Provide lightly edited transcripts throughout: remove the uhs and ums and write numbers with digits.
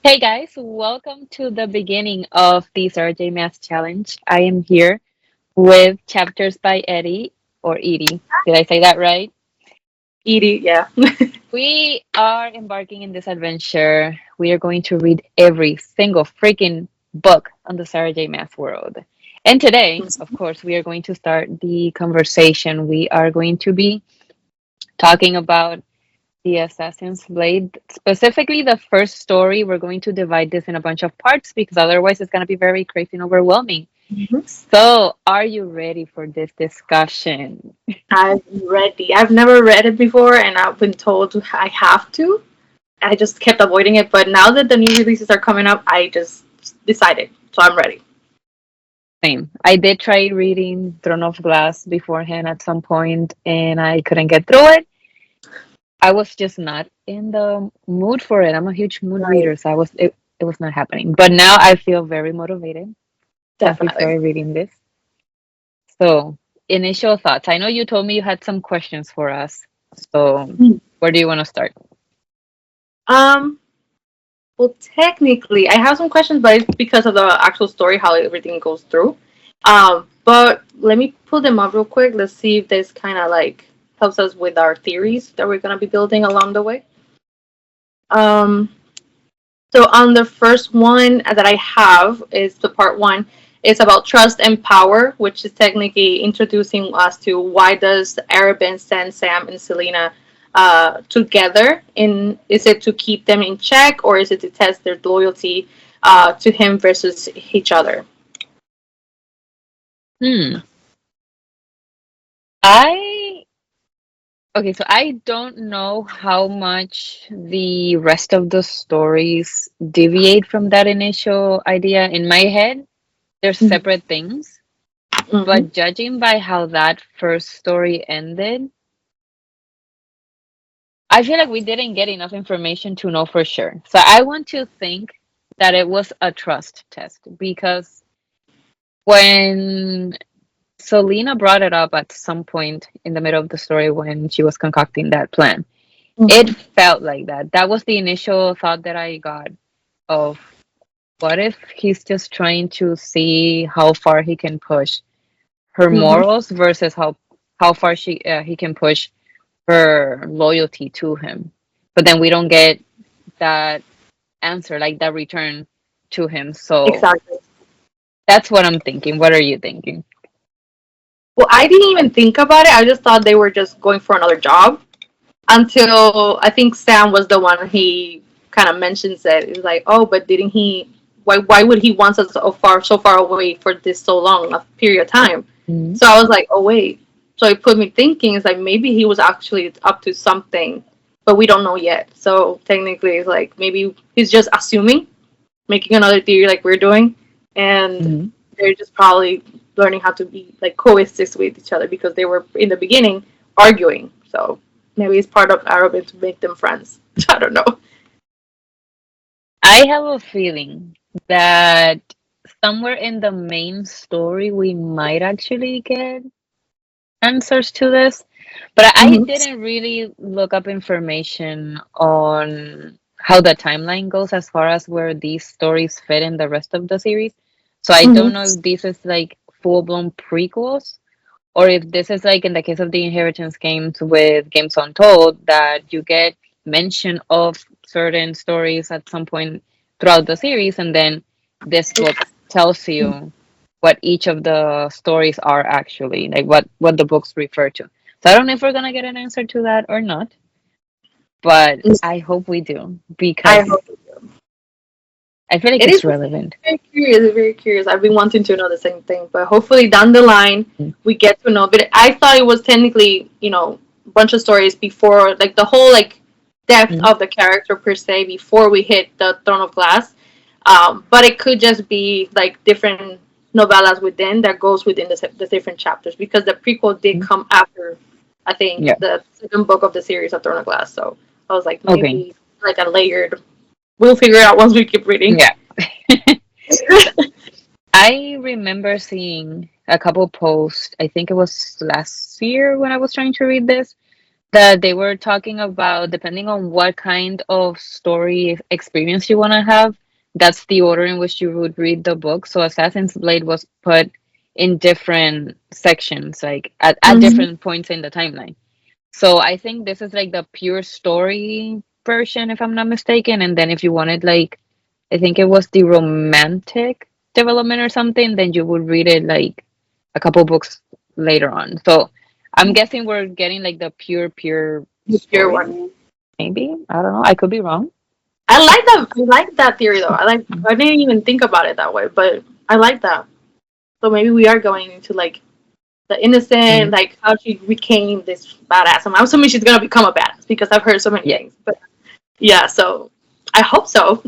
Hey guys, welcome to the beginning of the Sarah J Maas challenge. I am here with chapters by Eddie or Edie. Did I say that right? Edie, yeah. We are embarking in this adventure. We are going to read every single freaking book on the Sarah J Maas world. And today, of course, we are going to start the conversation. We are going to be talking about the Assassin's Blade, specifically the first story. We're going to divide this in a bunch of parts because otherwise it's going to be very crazy and overwhelming. Mhm. So, are you ready for this discussion? I'm ready. I've never read it before, and I've been told I have to. I just kept avoiding it, but now that the new releases are coming up, I just decided. So I'm ready. Same. I did try reading Throne of Glass beforehand at some point and I couldn't get through it. I was just not in the mood for it. I'm a huge mood Right. reader, so it was not happening. But now I feel very motivated as we Definitely. started reading this. So, initial thoughts. I know you told me you had some questions for us. So, Hmm. where do you want to start? Um. Well, technically, I have some questions, but it's because of the actual story, how everything goes through. But let me pull them up real quick. Let's see if this kind of like helps us with our theories that we're gonna be building along the way. Um. So on the first one that I have is the part one. It's about trust and power, which is technically introducing us to why does Arabin send Sam and Selena together? In is it to keep them in check, or is it to test their loyalty to him versus each other? Hmm. I Okay, so I don't know how much the rest of the stories deviate from that initial idea. In my head, they're separate things, Mm-hmm. but judging by how that first story ended, I feel like we didn't get enough information to know for sure. So I want to think that it was a trust test because when Selena brought it up at some point in the middle of the story when she was concocting that plan, it Mm-hmm. felt like that. That was the initial thought that I got of what if he's just trying to see how far he can push her Mm-hmm. morals versus how far he can push her loyalty to him. But then we don't get that answer, like that return to him. So Exactly. that's what I'm thinking. What are you thinking? Well, I didn't even think about it. I just thought they were just going for another job until I think Sam was the one he kind of mentions it. It's like, oh, but didn't he? Why would he want us so far away for this so long a period of time? Mhm. So I was like, oh wait. So it put me thinking. It's like maybe he was actually up to something, but we don't know yet. So technically, it's like maybe he's just assuming, making another theory like we're doing, and Mhm. they're just probably learning how to be like coexist with each other because they were in the beginning arguing. So maybe it's part of Arabic to make them friends. I don't know. I have a feeling that somewhere in the main story we might actually get answers to this, but I Mm-hmm. didn't really look up information on how the timeline goes as far as where these stories fit in the rest of the series. So I don't know Mm-hmm. if this is like full-blown prequels or if this is like in the case of the Inheritance games with Games Untold that you get mention of certain stories at some point throughout the series and then this book tells you what each of the stories are actually, like what the books refer to. So I don't know if we're gonna get an answer to that or not, but I hope we do I because hope I feel like it it's is relevant. very curious. Very curious. I've been wanting to know the same thing, but hopefully down the line we get to know. But I thought it was technically, a bunch of stories before, like the whole like depth Mhm. of the character per se before we hit the Throne of Glass. But it could just be like different novellas within that goes within the different chapters because the prequel did Mhm. come after, I think, Yeah. the second book of the series of Throne of Glass. So I was like, Okay. maybe like a layered. We'll figure it out once we keep reading. Yeah. I remember seeing a couple posts, I think it was last year when I was trying to read this, that they were talking about depending on what kind of story experience you want to have, that's the order in which you would read the book. So Assassin's Blade was put in different sections, like at Mm-hmm. different points in the timeline. So I think this is like the pure story version, if I'm not mistaken. And then if you wanted like, I think it was the romantic development or something, then you would read it like a couple books later on. So I'm guessing we're getting like the pure The pure one. story. Maybe. I don't know. I could be wrong. I like that. I like that theory though. I didn't even think about it that way, but I like that. So maybe we are going into like the innocent, Mhm. like how she became this badass. I'm assuming she's gonna become a badass because I've heard so many Yeah. things. But yeah, so I hope so.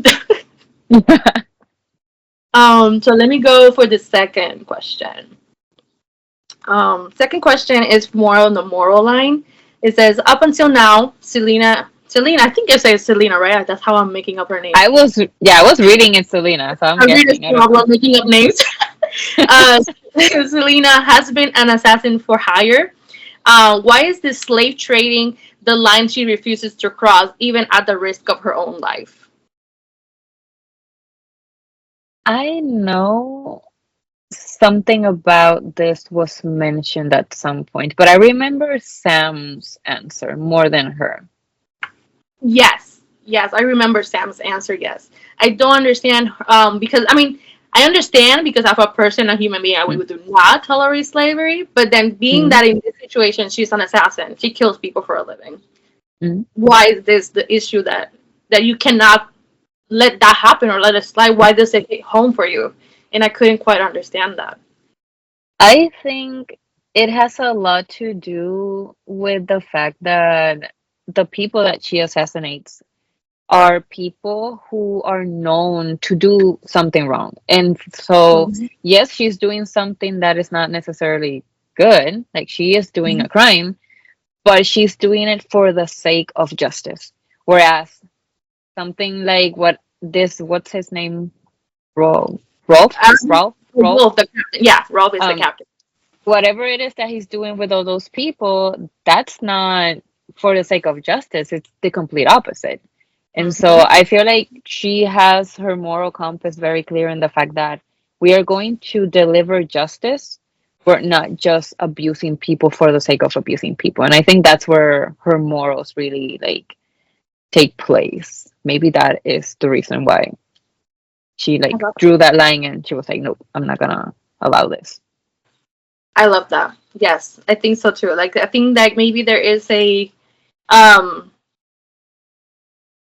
So let me go for the second question. Second question is more on the moral line. It says, up until now, Selena, I think it says Selena, right? That's how I'm making up her name. I was reading it, Selena, so I'm I read this guessing. I don't know. problem making up names. uh, Selena has been an assassin for hire. Why is this slave trading the line she refuses to cross, even at the risk of her own life? I know something about this was mentioned at some point, but I remember Sam's answer more than her. Yes, yes, I remember Sam's answer. Yes, I don't understand because I mean I understand because of a person, a human being, I would do not tolerate slavery. But then being Mm-hmm. that in this situation she's an assassin, she kills people for a living. Mm-hmm. Why is this the issue that you cannot let that happen or let it slide? Why does it hit home for you? And I couldn't quite understand that. I think it has a lot to do with the fact that the people that she assassinates are people who are known to do something wrong. And so, Mhm. yes, she's doing something that is not necessarily good, like she is doing Mhm. a crime, but she's doing it for the sake of justice. Whereas something like what's his name? Rolf? Rolf? Ralph? Rolf? Wolf, the captain. Yeah, Rolf is the Um, captain. whatever it is that he's doing with all those people, that's not for the sake of justice. It's the complete opposite. And so Mhm. I feel like she has her moral compass very clear in the fact that we are going to deliver justice. We're not just abusing people for the sake of abusing people. And I think that's where her morals really like take place. Maybe that is the reason why she I like love drew that line and she was like, nope, I'm not gonna allow this. I love that. Yes, I think so too. Like I think that maybe um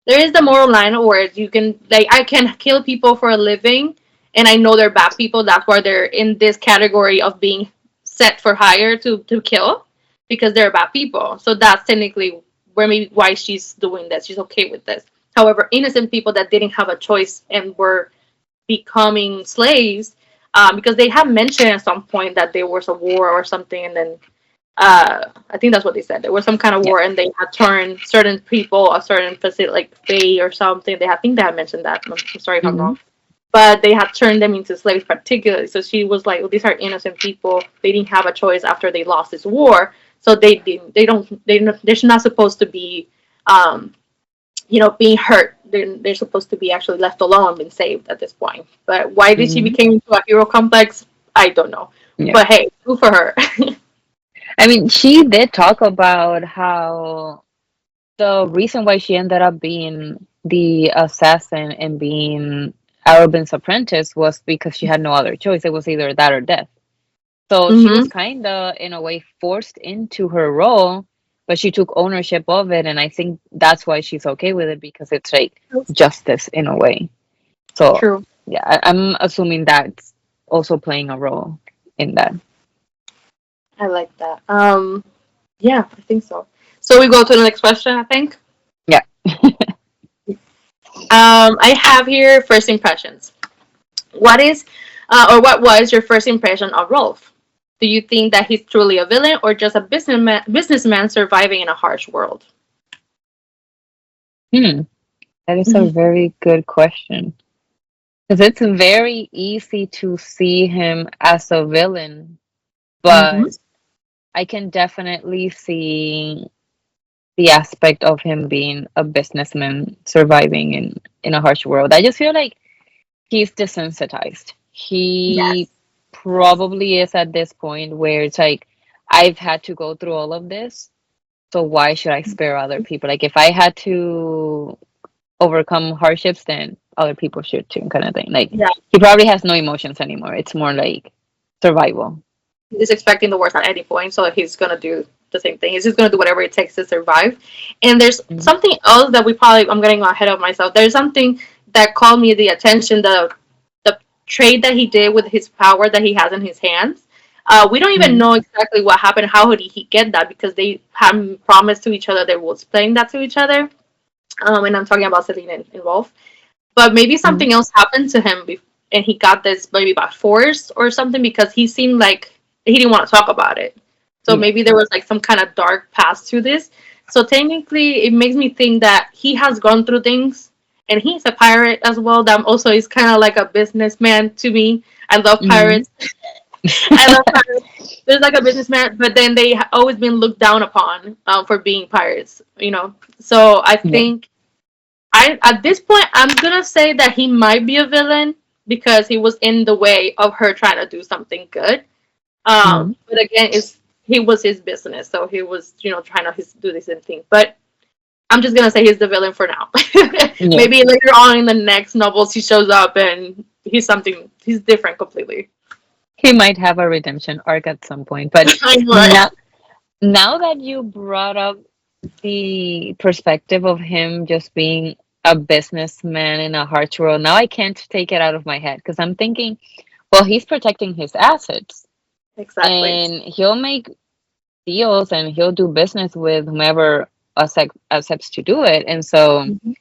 there is the moral line where you can like I can kill people for a living and I know they're bad people. That's why they're in this category of being set for hire to kill because they're bad people. So that's technically where maybe why she's doing this. She's okay with this. However, innocent people that didn't have a choice and were becoming slaves, because they have mentioned at some point that there was a war or something, and then I think that's what they said. There was some kind of Yeah. war, and they had turned certain people, a certain facility, like Faye or something. I think they had mentioned that. I'm sorry if I'm Hmm. wrong, but they had turned them into slaves, particularly. So she was like, well, "These are innocent people. They didn't have a choice after they lost this war, so they didn't. They're not supposed to be, um, being hurt. They're supposed to be actually left alone and saved at this point. But why did she Hmm. become into a hero complex? I don't know. Yeah. But hey, good for her. I mean, she did talk about how the reason why she ended up being the assassin and being Arobin's apprentice was because she had no other choice. It was either that or death. So she was Hmm. kind of, in a way, forced into her role, but she took ownership of it. And I think that's why she's okay with it because it's like justice in a way. So, True. yeah, I'm assuming that's also playing a role in that. I like that. Yeah, I think so. So we go to the next question, I think. Yeah. I have here first impressions. What is, or what was your first impression of Rolf? Do you think that he's truly a villain or just a businessman surviving in a harsh world? Hmm. That is a very good question. Because it's very easy to see him as a villain, Mm-hmm. but I can definitely see. the aspect of him being a businessman surviving in a harsh world. I just feel like he's desensitized. He Yes. probably is at this point where it's like, I've had to go through all of this, so why should I spare other people? Like, if I had to overcome hardships, then other people should too, kind of thing. Like, Yeah. he probably has no emotions anymore. It's more like survival. He's expecting the worst at any point, so he's gonna do the same thing. He's just gonna do whatever it takes to survive. And there's Mhm. something else that I'm getting ahead of myself. There's something that called me the attention. The trade that he did with his power that he has in his hands. We don't even Mhm. know exactly what happened. How did he get that? Because they had promised to each other they would explain that to each other. And I'm talking about Selena and Rolf. But maybe Mhm. something else happened to him, and he got this maybe by force or something because he seemed like he didn't want to talk about it. So Yeah. maybe there was like some kind of dark past to this. So technically, it makes me think that he has gone through things, and he's a pirate as well. That also is kind of like a businessman to me. I love Mhm. pirates. I love pirates. There's like a businessman, but then they always been looked down upon for being pirates. So I Yeah. think I at this point I'm gonna say that he might be a villain because he was in the way of her trying to do something good. Mhm. But again, it's he was his business, so he was trying to do the same thing. But I'm just gonna say he's the villain for now. Yeah. Maybe later on in the next novels he shows up and he's different completely. He might have a redemption arc at some point, but I know, right? now, now that you brought up the perspective of him just being a businessman in a harsh world, now I can't take it out of my head because I'm thinking, well, he's protecting his assets Exactly. and he'll make deals and he'll do business with whomever accepts to do it. And so Mm-hmm.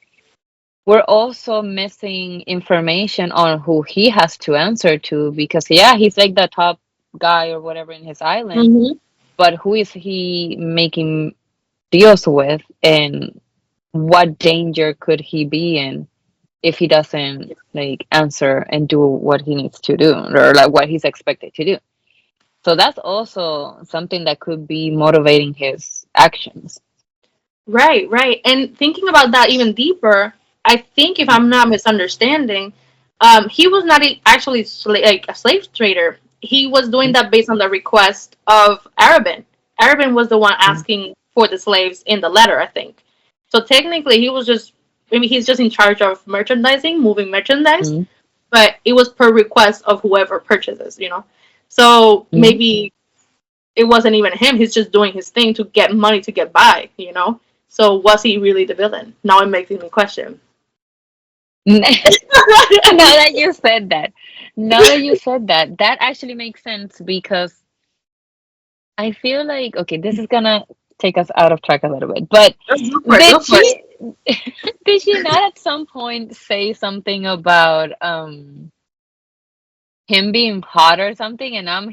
we're also missing information on who he has to answer to because, yeah, he's like the top guy or whatever in his island, Mm-hmm. but who is he making deals with and what danger could he be in if he doesn't like answer and do what he needs to do or like what he's expected to do. So that's also something that could be motivating his actions. Right, right. And thinking about that even deeper, I think if I'm not misunderstanding, he was not actually like a slave trader. He was doing that based on the request of Arabin. Arabin was the one asking for the slaves in the letter, I think. So technically, he was just maybe he's just in charge of merchandising, moving merchandise, Mm-hmm. but it was per request of whoever purchases. So Mm-hmm. maybe it wasn't even him. He's just doing his thing to get money to get by. So was he really the villain? Now it makes me question. Now that you said that, that actually makes sense because I feel like, okay, this is gonna take us out of track a little bit, but Let's go for it. Go did for it. she did she not at some point say something about him being hot or something? And I'm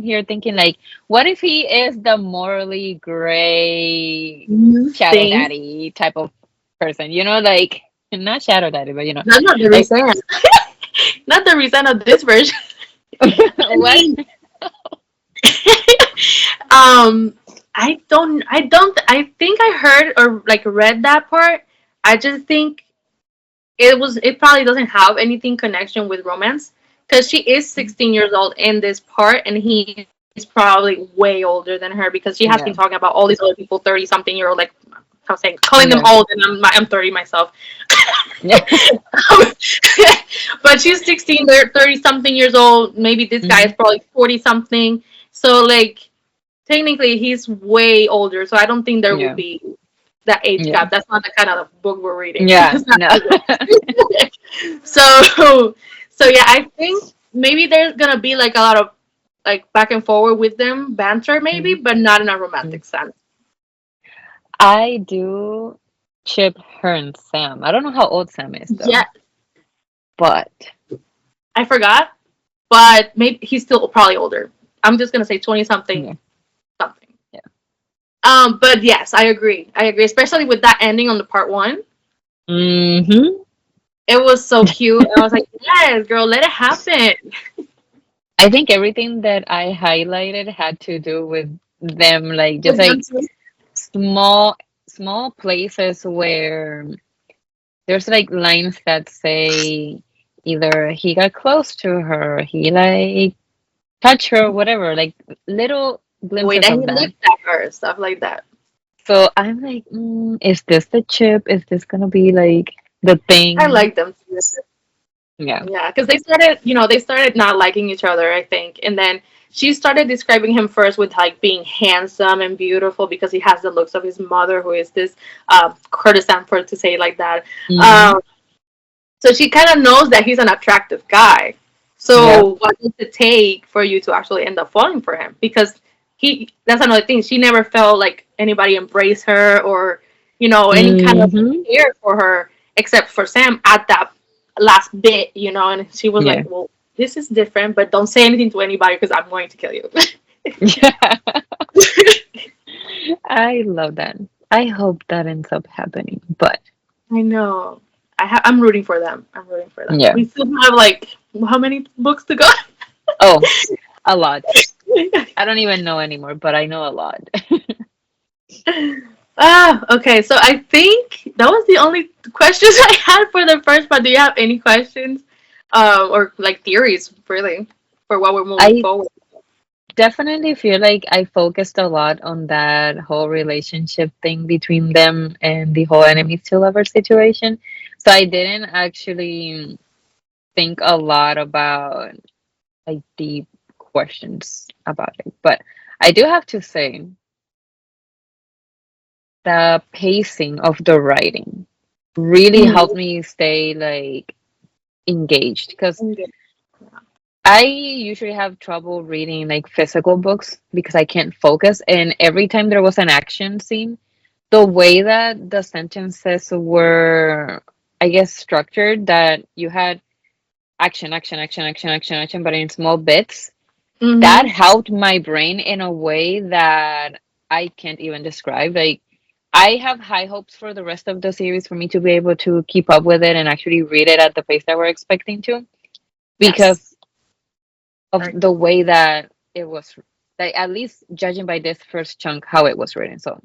here thinking like, what if he is the morally gray You shadow think daddy type of person? Like not shadow daddy, but that's not the like reason? Not the reason of this version. I what? mean, um, I think I heard or like read that part. I just think it probably doesn't have anything connection with romance because she is 16 years old in this part and he's probably way older than her because she has been talking Yeah, about all these other people 30 something year old like I'm saying calling them yeah, old and I'm 30 myself. yeah. But she's 16, they're 30 something years old. Maybe this guy is Hmm. probably 40 something. So like technically he's way older, so I don't think there will Yeah, be that age yeah, gap. That's not the kind of book we're reading. yeah. It's not No. like so so yeah, I think maybe there's gonna be like a lot of like back and forward with them, banter maybe, Mhm. but not in a romantic sense. I do chip her and Sam. I don't know how old Sam is though, Yeah, but I forgot, but maybe he's still probably older. I'm just gonna say 20 something yeah, something. yeah. But yes, I agree. I agree, especially with that ending on the part one. Hmm. It was so cute. I was like, yes, girl, let it happen. I think everything that I highlighted had to do with them, like just With them like too. small small places where there's like lines that say either he got close to her, he like touched her, whatever, like little The way glimpses that he of that. looked at her, stuff like that. So I'm like, is this the chip? Is this gonna be like the I thing? like them. Yeah. Yeah, because they started not liking each other, I think, and then she started describing him first with like being handsome and beautiful because he has the looks of his mother, who is this courtesan, for to say it like that. Hmm. Um, so she kind of knows that he's an attractive guy. Yep. So what does it take for you to actually end up falling for him? Because that's another thing. She never felt like anybody embraced her or, any kind of Hmm. care for her except for Sam at that last bit, and she was Yeah. like, well, this is different, but don't say anything to anybody because I'm going to kill you. Yeah. I love that. I hope that ends up happening. But I know. I'm rooting for them. I'm rooting for them. yeah. We still have like how many books to go? Oh, a lot. I don't even know anymore, but I know a lot. Okay. So I think that was the only questions I had for the first part. Do you have any questions, or like theories, really, for what we're moving I forward? definitely feel like I focused a lot on that whole relationship thing between them and the whole enemies to lovers situation. So I didn't actually think a lot about like deep questions about it. But I do have to say the pacing of the writing really helped Mm. me stay like engaged because Okay. I usually have trouble reading like physical books because I can't focus. And every time there was an action scene, the way that the sentences were, I guess, structured, that you had action, action, action, action, action, action, but in small bits, that Mm-hmm. helped my brain in a way that I can't even describe. Like, I have high hopes for the rest of the series for me to be able to keep up with it and actually read it at the pace that we're expecting to Yes. because of Right. the way that it was, like, at least judging by this first chunk, how it was written. So,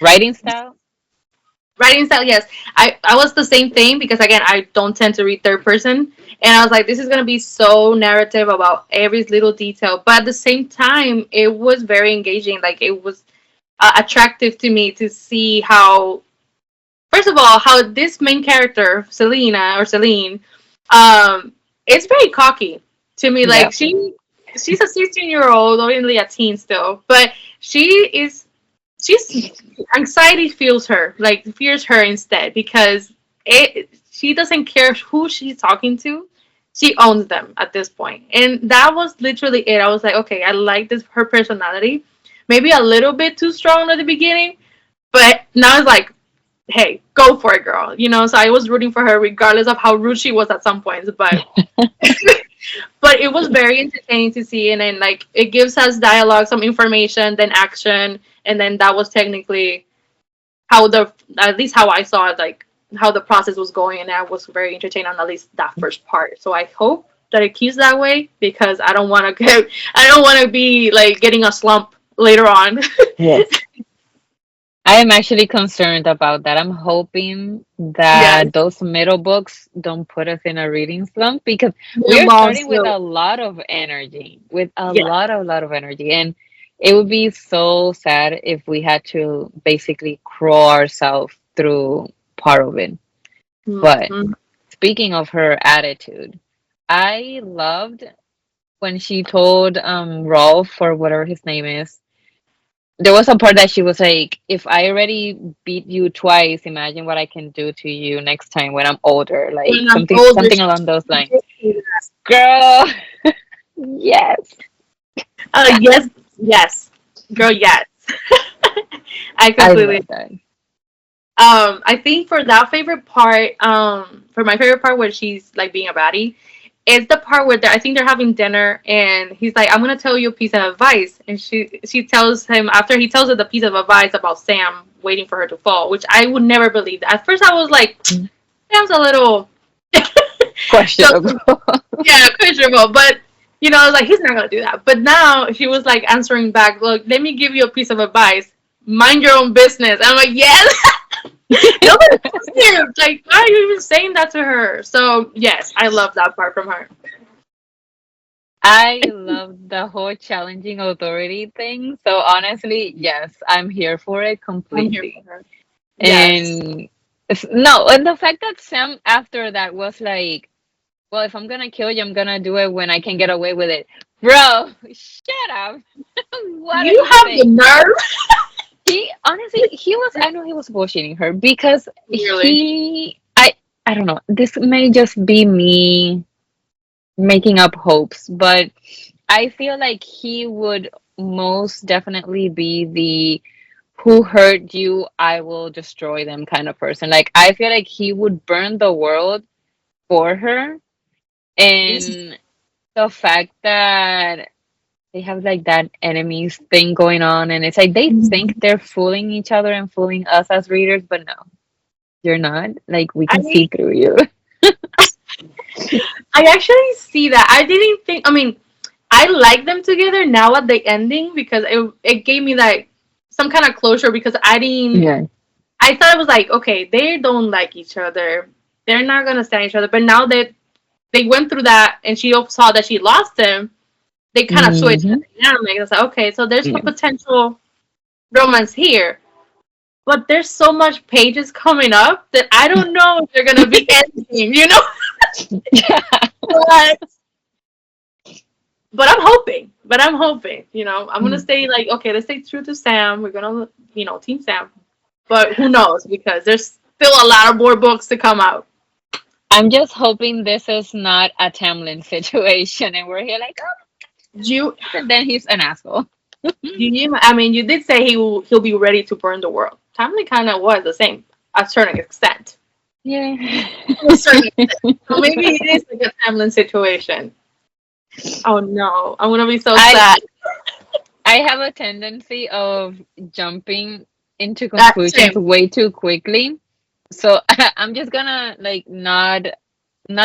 writing style, Writing style, yes. I was the same thing because again I don't tend to read third person, and I was like, this is gonna be so narrative about every little detail, but at the same time it was very engaging. Like it was attractive to me to see how, first of all, how this main character Celine, um, is very cocky to me. yeah. Like she's a 16-year-old, only a teen still, but she is she's anxiety fears her instead because she doesn't care who she's talking to. She owns them at this point, and that was literally it. I was like, okay, I like this her personality, maybe a little bit too strong at the beginning, but now it's like, hey, go for it, girl. So I was rooting for her regardless of how rude she was at some points, but it was very entertaining to see, and then like it gives us dialogue, some information, then action, and then that was technically how the at least how I saw it, like how the process was going, and I was very entertained on at least that first part. So I hope that it keeps that way because I don't want to get I don't want to be like getting a slump later on. Yes. I am actually concerned about that. I'm hoping Yes, that those middle books don't put us in a reading slump because we they're are long starting with still. a lot of energy, with Yeah. a lot of energy. And it would be so sad if we had to basically crawl ourselves through part of it. But Hmm. speaking of her attitude, I loved when she told Rolf, or whatever his name is, there was a part that she was like, if I already beat you twice, imagine what I can do to you next time when I'm older. Like When I'm older, something along those lines. Girl, yes. yes, yes, girl, yes. I I completely. love that. I think for that favorite part, for my favorite part where she's like being a baddie, it's the part where I think they're having dinner and he's like, "I'm gonna tell you a piece of advice," and she tells him after he tells her the piece of advice about Sam waiting for her to fall, which I would never believe. At first, I was like, Sam's a little so Questionable. yeah, questionable, but I was like, he's not gonna do that. But now she was like answering back, "Look, let me give you a piece of advice. mind your own business. I'm like, yes. Nobody cares. Like, why are you even saying that to her? So yes, I love that part from her. I love the whole challenging authority thing. So honestly, yes, I'm here for it I'm here for completely. her. Yes. And no, and the fact that Sam after that was like, well, if I'm gonna kill you, I'm gonna do it when I can get away with it. Bro, shut up. What are You you have the saying? nerve. He honestly, he was, I know he was bullshitting her because Really. I don't know. This may just be me making up hopes, but I feel like he would most definitely be the who hurt you, I will destroy them kind of person. Like I feel like he would burn the world for her. And the fact that they have like that enemies thing going on, and it's like they think they're fooling each other and fooling us as readers, but no, you're not. Like we can I see through you. I actually see that. I didn't think. I mean, I like them together now at the ending because it gave me like some kind of closure because I didn't. Yeah. I thought it was like, okay, they don't like each other. They're not gonna stand each other. But now that they went through that and she saw that she lost him, they kind of switched the Hmm. dynamic. It's like, okay, so there's a Yeah. potential romance here. But there's so much pages coming up that I don't know if they're gonna be ending, you know? but but I'm hoping. But I'm hoping, you know. I'm gonna stay like, okay, let's stay true to Sam. We're gonna, Team Sam. But who knows? Because there's still a lot of more books to come out. I'm just hoping this is not a Tamlin situation, and we're here like, oh, You, and then he's an asshole. I mean, you did say he'll be ready to burn the world. Tamlin kind of was the same, at a certain extent. Yeah. To a certain extent. So maybe it is like a Tamlin situation. Oh no, I'm gonna be so I sad. I have a tendency of jumping into That conclusions same. way too quickly. So I'm just gonna like not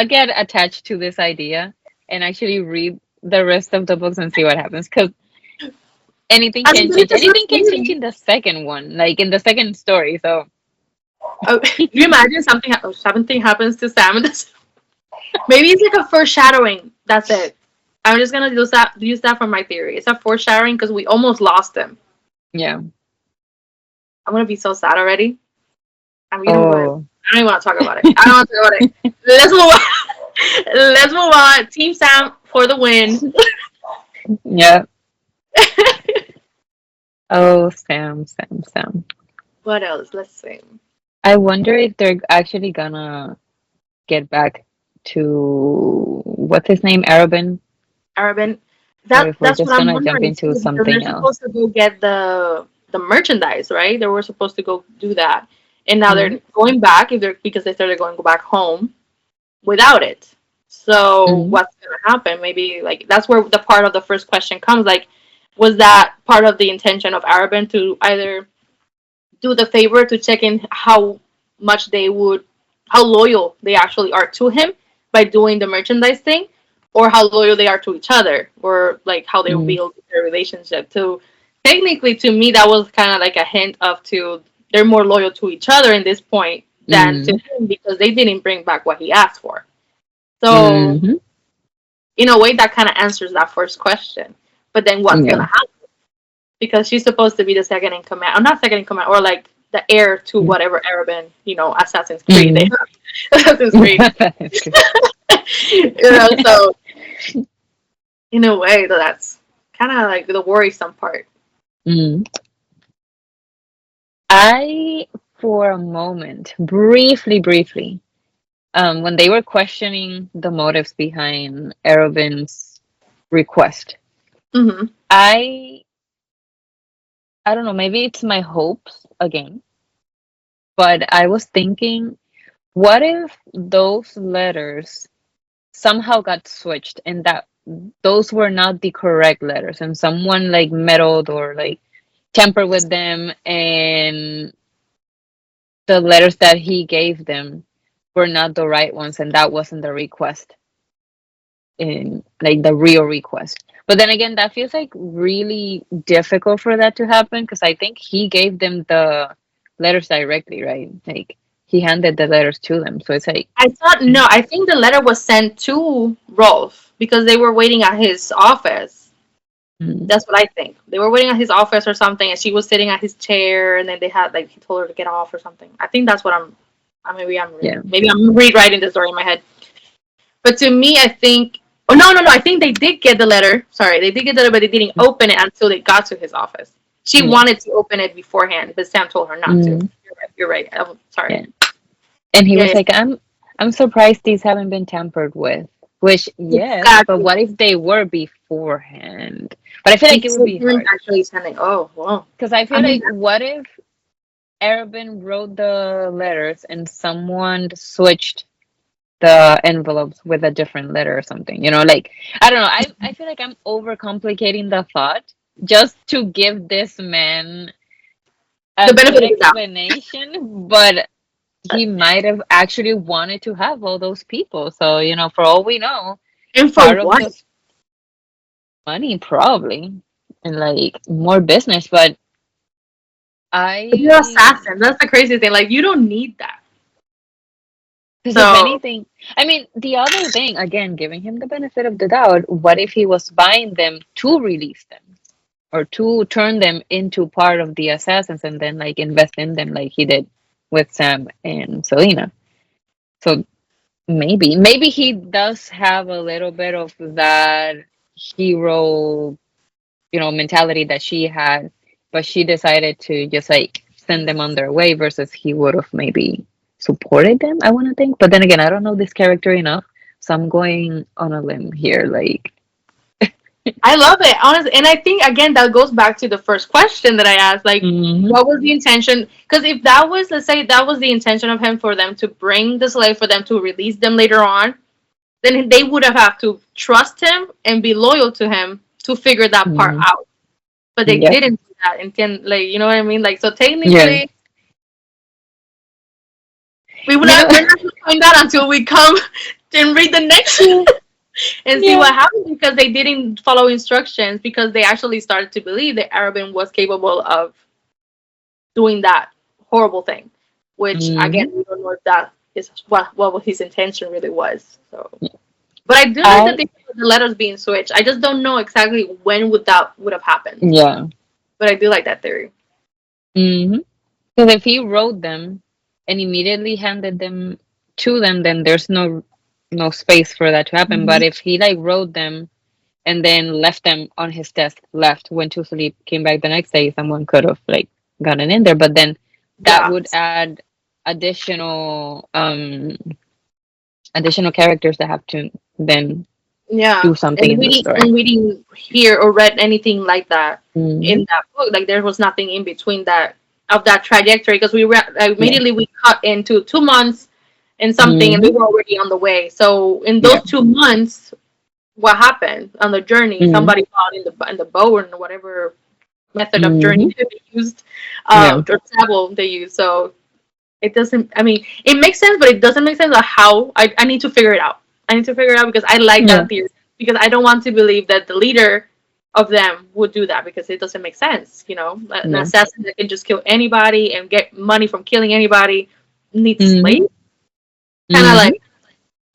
get attached to this idea and actually read the rest of the books and see what happens. Because anything I mean, can but it's change. a good Anything can change feeling. in the second one, like in the second story. So Do you imagine something happens to Sam? In this? Maybe it's like a foreshadowing. That's it. I'm just gonna use that for my theory. It's a foreshadowing because we almost lost him. yeah. I'm gonna be so sad already. You know what? Oh, I don't even want to talk about it. I don't want to talk about it. Let's move on. Let's move on. Team Sam for the win. yeah. Oh, Sam, Sam, Sam. What else? Let's see. I wonder if they're actually gonna get back to what's his name, Arabin, Arabin. or if we're That's what just I'm gonna jump wondering into too, because they're something else. supposed to go get the merchandise, right? They were supposed to go do that, and now Mm-hmm. they're going back because they started going back home without it. So Mm-hmm. what's gonna happen? Maybe like that's where the part of the first question comes. Like, was that part of the intention of Arabin to either do the favor to check in much they would, how loyal they actually are to him by doing the merchandise thing, or how loyal they are to each other, or like how they Mm-hmm. build their relationship. To technically, to me, that was kind of like a hint of to they're more loyal to each other in this point than to Mm-hmm. him because they didn't bring back what he asked for. So Mm-hmm. in a way, that kind of answers that first question. But then what's Yeah. gonna happen? Because she's supposed to be the second in command, or not second in command, or like the heir to whatever Arabin, Assassin's Creed. They Mm-hmm. Assassin's Creed. That's good. So in a way, that's kind of like the worrisome part. Mm. I, for a moment, briefly, when they were questioning the motives behind Erwin's request, Hmm. I I don't know, maybe it's my hopes again, but I was thinking, what if those letters somehow got switched and that those were not the correct letters and someone like meddled or like tampered with them and the letters that he gave them were not the right ones and that wasn't the request. in like the real request. But then again, that feels like really difficult for that to happen because I think he gave them the letters directly, right? Like he handed the letters to them. So it's like, I thought no. I think the letter was sent to Rolf because they were waiting at his office. mm, That's what I think. They were waiting at his office or something, and she was sitting at his chair, and then they had like he told her to get off or something. I think that's what I'm. yeah, Maybe I'm rewriting the story in my head. But to me, I think. Oh no! I think they did get the letter. Sorry, they did get the letter, but they didn't open it until they got to his office. She yeah, wanted to open it beforehand, but Sam told her not to. mm, You're right. I'm sorry. yeah. And he Yeah, was like, I'm surprised these haven't been tampered with. Which, yes, but exactly. what if they were beforehand? But I feel like it would So be you're hard. actually sending. Oh, wow. Because I I feel mean, like, what if Arabin wrote the letters and someone switched the envelopes with a different letter or something? You know, like, I don't know. I feel like I'm overcomplicating the thought just to give this man a the good benefit of the doubt. explanation, but he might have actually wanted to have all those people. So, you know, for all we know, And for part of what? the money probably and like more business. But You're an I, assassin. That's the crazy thing. Like, you don't need that. because if So, anything, I mean, the other thing, again, giving him the benefit of the doubt, what if he was buying them to release them or to turn them into part of the assassins and then like invest in them like he did with Sam and Selena? So maybe he does have a little bit of that hero, you know, mentality that she had, but she decided to just like send them on their way versus he would have maybe supported them, I want to think. But then again, I don't know this character enough, so I'm going on a limb here. Like, I love it, honestly. And I think, again, that goes back to the first question that I asked. Like, hmm what was the intention? Because if that was, let's say, that was the intention of him for them to bring the slave, for them to release them later on, then they would have to trust him and be loyal to him to figure that part hmm out. But they yep, didn't do that. And then, like, you know what I mean? Like, so yeah, technically, you know, we're not going to find out until we come and read the next and see yeah, what happened because they didn't follow instructions because they actually started to believe that Arabin was capable of doing that horrible thing, which again hmm we don't know if that is what his intention really was. So, but I do like I, the letters being switched. I just don't know exactly when would have happened, yeah, but I do like that theory. hmm because if he wrote them and immediately handed them to them, then there's no space for that to happen. But Mhm. if he like wrote them and then left them on his desk, left, went to sleep, came back the next day, someone could have like gotten in there. But then that Yeah, would add additional characters that have to then yeah, do something in the story. and reading here or read anything like that Hmm in that book. Like there was nothing in between that of that trajectory because Yeah. immediately we cut into 2 months and something, and we hmm were already on the way. So in Yeah. those 2 months, what happened on the journey? hmm Somebody fought in the boat or whatever method of journey hmm they used, Yeah. or travel they used. So it doesn't. I mean, it makes sense, but it doesn't make sense of how. I need to figure it out. I need to figure it out because I like Yeah. that theory because I don't want to believe that the leader of them would do that because it doesn't make sense. You know, an Yeah. assassin that can just kill anybody and get money from killing anybody needs hmm slaves. Kind of hmm like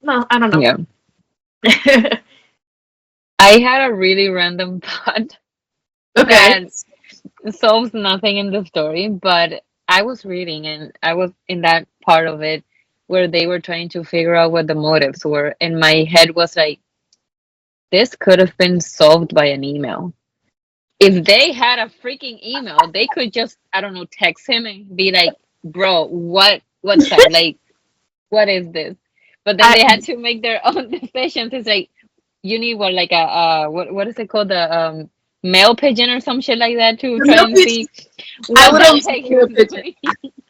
no, I don't know. Yeah. I had a really random thought Okay. that solves nothing in the story, but I was reading and I was in that part of it where they were trying to figure out what the motives were. And my head was like, this could have been solved by an email. If they had a freaking email, they could just, I don't know, text him and be like, bro, what's up? Like, what is this? But then I they had to make their own decisions. It's like you need what like a what is it called, the mail pigeon or some shit like that to the try milk and pitch. see I what would the have heck taken he the was picture. doing.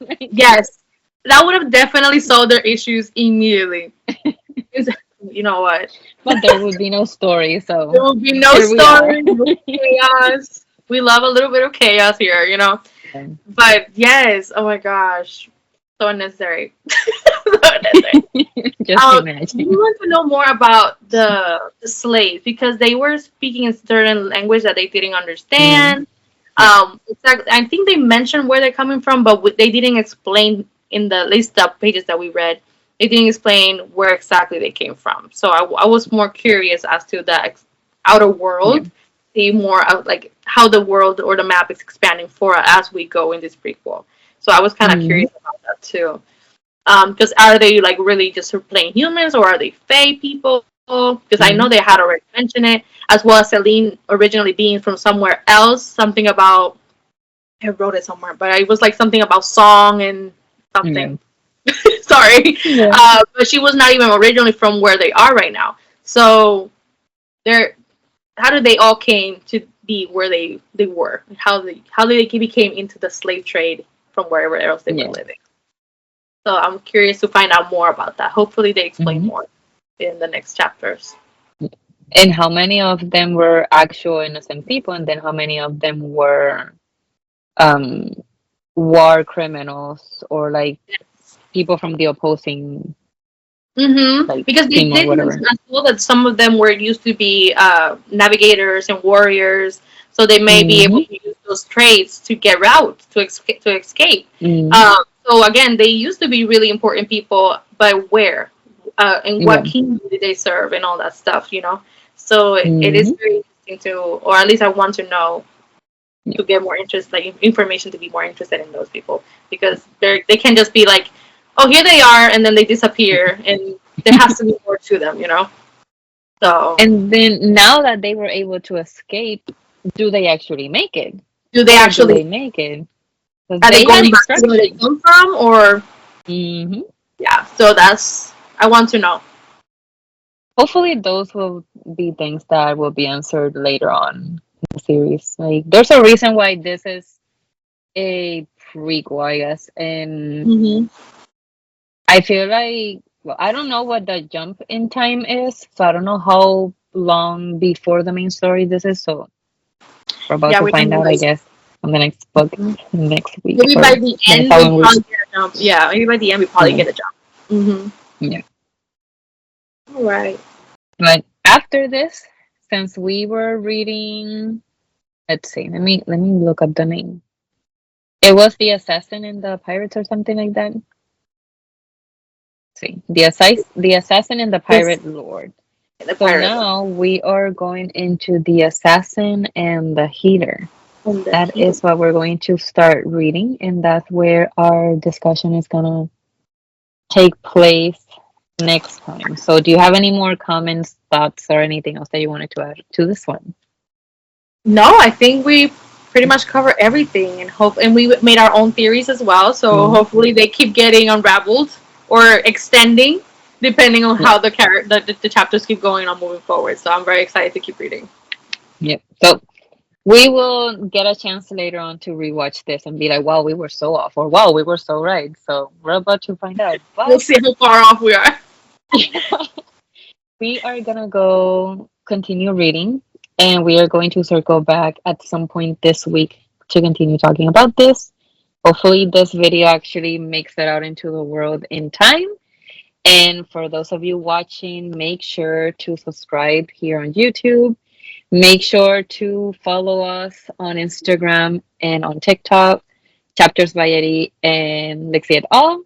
Like, Yes, that would have definitely solved their issues immediately. It's- You know what? but there would be no story, There so will be no here we are. story, no chaos. We love a little bit of chaos here, you know. Yeah. But yes, oh my gosh, so unnecessary. So That's right. Just We imagine. want to know more about the slaves because they were speaking in certain language that they didn't Mm, understand. yeah. I think they mentioned where they're coming from, but they didn't explain in the list of pages that we read. They didn't explain where exactly they came from. So I was more curious as to the outer Yeah. world, see more of like how the world or the map is expanding for us as we go in this prequel. So I was kind of Mm, curious about that too. Because are they like really just plain humans or are they fae people? Because I know they mm, had already mentioned it, as well as Celine originally being from somewhere else. Something about I wrote it somewhere, but it was like something about song and yeah. something. Sorry, Yeah. but she was not even originally from where they are right now. So they're how did they all came to be where they were? How they became into the slave trade from wherever else they were Yeah. living? So I'm curious to find out more about that. Hopefully, they explain Hmm. more in the next chapters. And how many of them were actual innocent people, and then how many of them were um war criminals or like people from the opposing like Because they team or did whatever. mention as well that some of them were used to be navigators and warriors, so they may be able Hmm. to use those traits to get out to escape. To escape. Hmm. So again, they used to be really important people, but where and what Yeah. kingdom did they serve and all that stuff, you know? So it is Hmm. very interesting to, or at least I want to know Yeah. to get more interest, like information to be more interested in those people because they can just be like, oh, here they are, and then they disappear, and there has to be more to them, you know. So, And then now that they were able to escape, do they actually make it? do they Or do actually they make it? Because are they they had going back to where they instructions. come from, or Hmm. yeah? So that's I want to know. Hopefully, those will be things that will be answered later on in the series. Like, there's a reason why this is a prequel, I guess, and Hmm. I feel like, well, I don't know what the jump in time is, so I don't know how long before the main story this is. So we're about Yeah, to we don't find know out, I that. guess, on the next book Mhm. next week Maybe by or the the end we following week. probably get a jump. Yeah, maybe by the end we probably Yeah, get a jump. Hmm. yeah. All right. But after this, since we were reading, let's see, let me look up the name. It was the assassin and the pirates or something like that. Let's see, the assassin and the This pirate lord. the So pirate one now we are going into the assassin and the healer. and the That heat. is what we're going to start reading, and that's where our discussion is gonna take place next time. So, do you have any more comments, thoughts, or anything else that you wanted to add to this one? No, I think we pretty much cover everything, and hope, and we made our own theories as well. So Mm, hopefully they keep getting unraveled or extending, depending on yeah, how the chapters keep going on moving forward. So I'm very excited to keep reading. yeah. So we will get a chance later on to rewatch this and be like, "Wow, we were so off," or "Wow, we were so right." So we're about to find out. We'll But see how far off we are. we are gonna go continue reading, and we are going to circle back at some point this week to continue talking about this. Hopefully, this video actually makes it out into the world in time. And for those of you watching, make sure to subscribe here on YouTube. Make sure to follow us on Instagram and on TikTok, Chapters by Eddie and Lexi et al.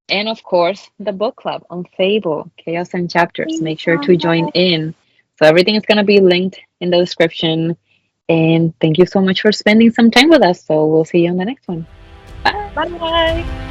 And of course, the book club on Fable, Chaos and Chapters. Make sure to join in. So everything is going to be linked in the description. And thank you so much for spending some time with us. So we'll see you on the next one. Bye. Bye.